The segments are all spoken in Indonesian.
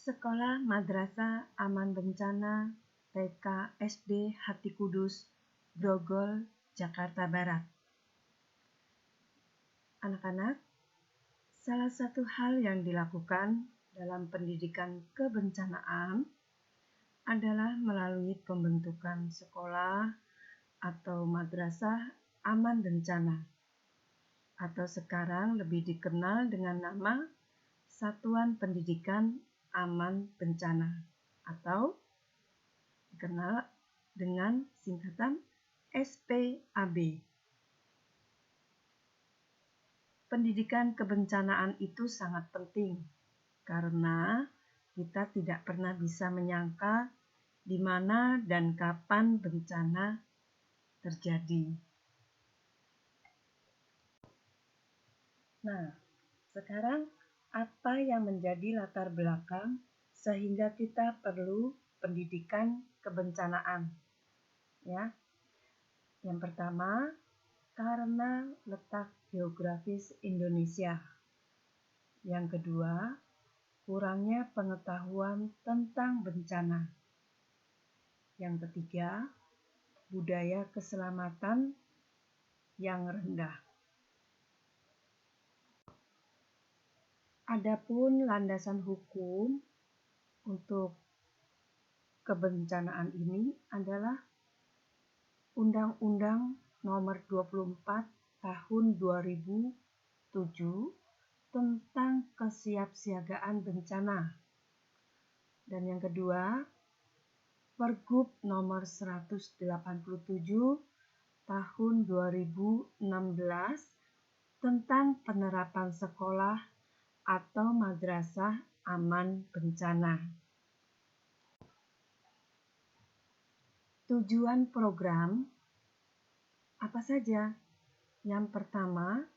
Sekolah Madrasah Aman Bencana TK SD Hati Kudus, Grogol, Jakarta Barat. Anak-anak, salah satu hal yang dilakukan dalam pendidikan kebencanaan adalah melalui pembentukan sekolah atau madrasah aman bencana, atau sekarang lebih dikenal dengan nama Satuan Pendidikan Aman Bencana, atau dikenal dengan singkatan SPAB. Pendidikan kebencanaan itu sangat penting karena kita tidak pernah bisa menyangka di mana dan kapan bencana terjadi. Nah, sekarang apa yang menjadi latar belakang sehingga kita perlu pendidikan kebencanaan? Ya. Yang pertama, karena letak geografis Indonesia. Yang kedua, kurangnya pengetahuan tentang bencana. Yang ketiga, budaya keselamatan yang rendah. Adapun landasan hukum untuk kebencanaan ini adalah Undang-Undang Nomor 24 Tahun 2007 tentang Kesiapsiagaan Bencana. Dan yang kedua, Pergub Nomor 187 Tahun 2016 tentang penerapan sekolah atau madrasah aman bencana. Tujuan program apa saja? Yang pertama,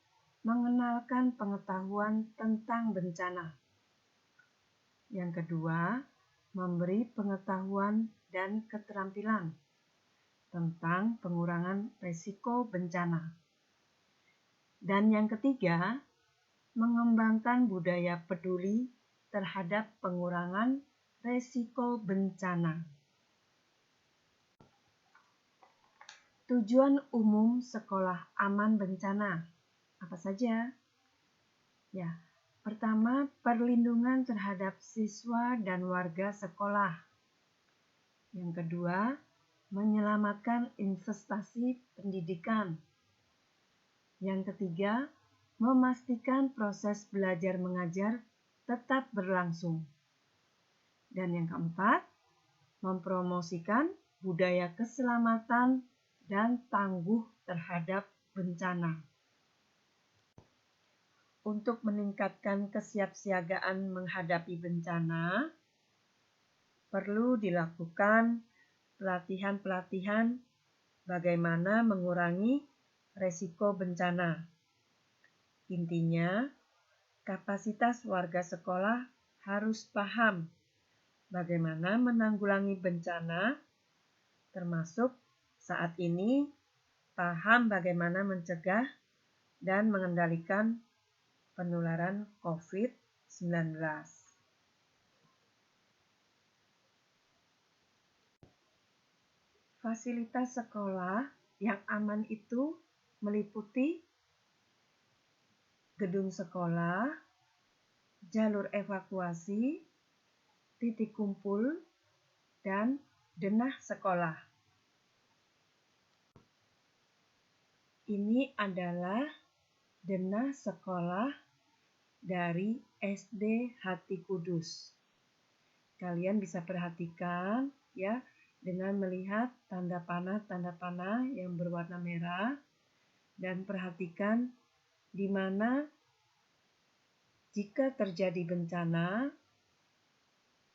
mengenalkan pengetahuan tentang bencana. Yang kedua, memberi pengetahuan dan keterampilan tentang pengurangan risiko bencana. Dan yang ketiga, mengembangkan budaya peduli terhadap pengurangan risiko bencana. Tujuan umum sekolah aman bencana apa saja? Ya, pertama, perlindungan terhadap siswa dan warga sekolah. Yang kedua, menyelamatkan investasi pendidikan. Yang ketiga, memastikan proses belajar mengajar tetap berlangsung. Dan yang keempat, mempromosikan budaya keselamatan dan tangguh terhadap bencana. Untuk meningkatkan kesiapsiagaan menghadapi bencana, perlu dilakukan pelatihan-pelatihan bagaimana mengurangi risiko bencana. Intinya, kapasitas warga sekolah harus paham bagaimana menanggulangi bencana, termasuk saat ini paham bagaimana mencegah dan mengendalikan penularan COVID-19. Fasilitas sekolah yang aman itu meliputi gedung sekolah, jalur evakuasi, titik kumpul, dan denah sekolah. Ini adalah denah sekolah dari SD Hati Kudus. Kalian bisa perhatikan ya dengan melihat tanda panah yang berwarna merah dan perhatikan di mana jika terjadi bencana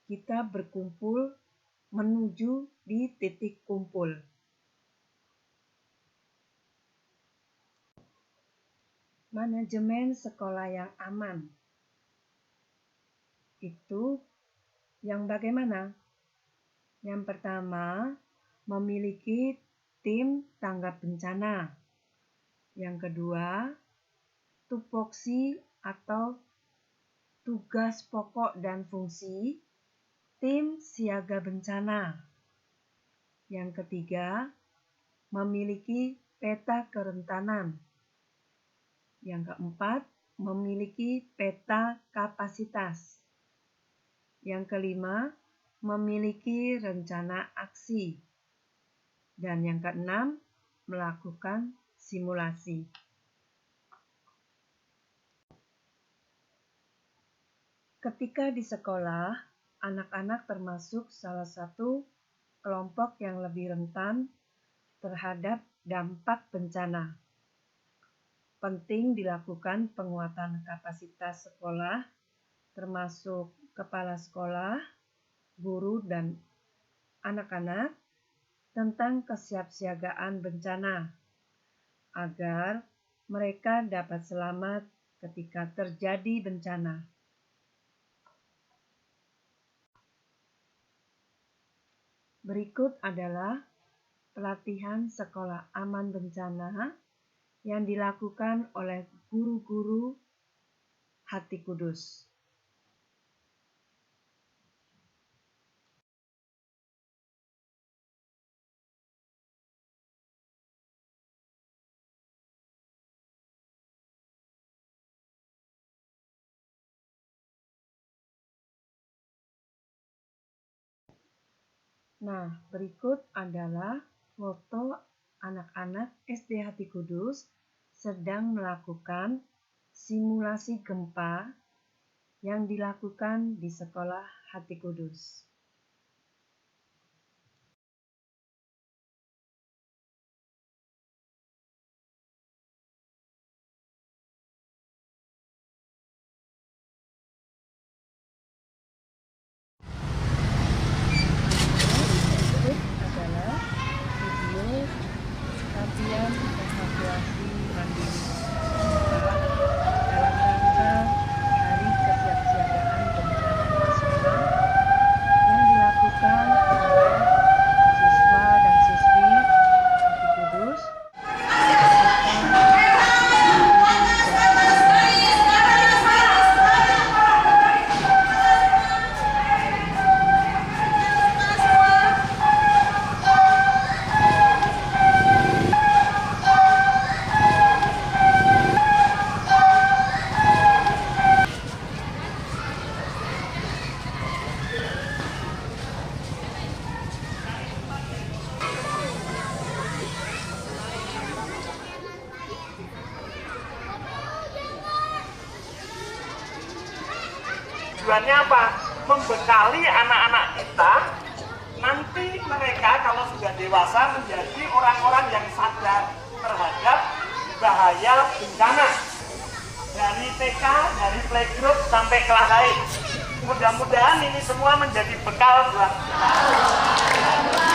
kita berkumpul menuju di titik kumpul. Manajemen sekolah yang aman itu yang bagaimana? Yang pertama, memiliki tim tanggap bencana. Yang kedua, tupoksi atau tugas pokok dan fungsi tim siaga bencana. Yang ketiga, memiliki peta kerentanan. Yang keempat, memiliki peta kapasitas. Yang kelima, memiliki rencana aksi. Dan yang keenam, melakukan simulasi. Ketika di sekolah, anak-anak termasuk salah satu kelompok yang lebih rentan terhadap dampak bencana. Penting dilakukan penguatan kapasitas sekolah, termasuk kepala sekolah, guru, dan anak-anak tentang kesiapsiagaan bencana, agar mereka dapat selamat ketika terjadi bencana. Berikut adalah pelatihan sekolah aman bencana yang dilakukan oleh guru-guru Hati Kudus. Nah, berikut adalah foto anak-anak SD Hati Kudus sedang melakukan simulasi gempa yang dilakukan di sekolah Hati Kudus. Berikut adalah video latihan evakuasi mandiri dalam rangka Hari Kesiapsiagaan Bencana Nasional yang dilakukan oleh siswa dan siswi Hati Kudus Tujuannya apa? Membekali anak-anak kita, nanti mereka kalau sudah dewasa menjadi orang-orang yang sadar terhadap bahaya bencana. Dari TK, dari playgroup sampai kelas lain. Mudah-mudahan ini semua menjadi bekal buat kita.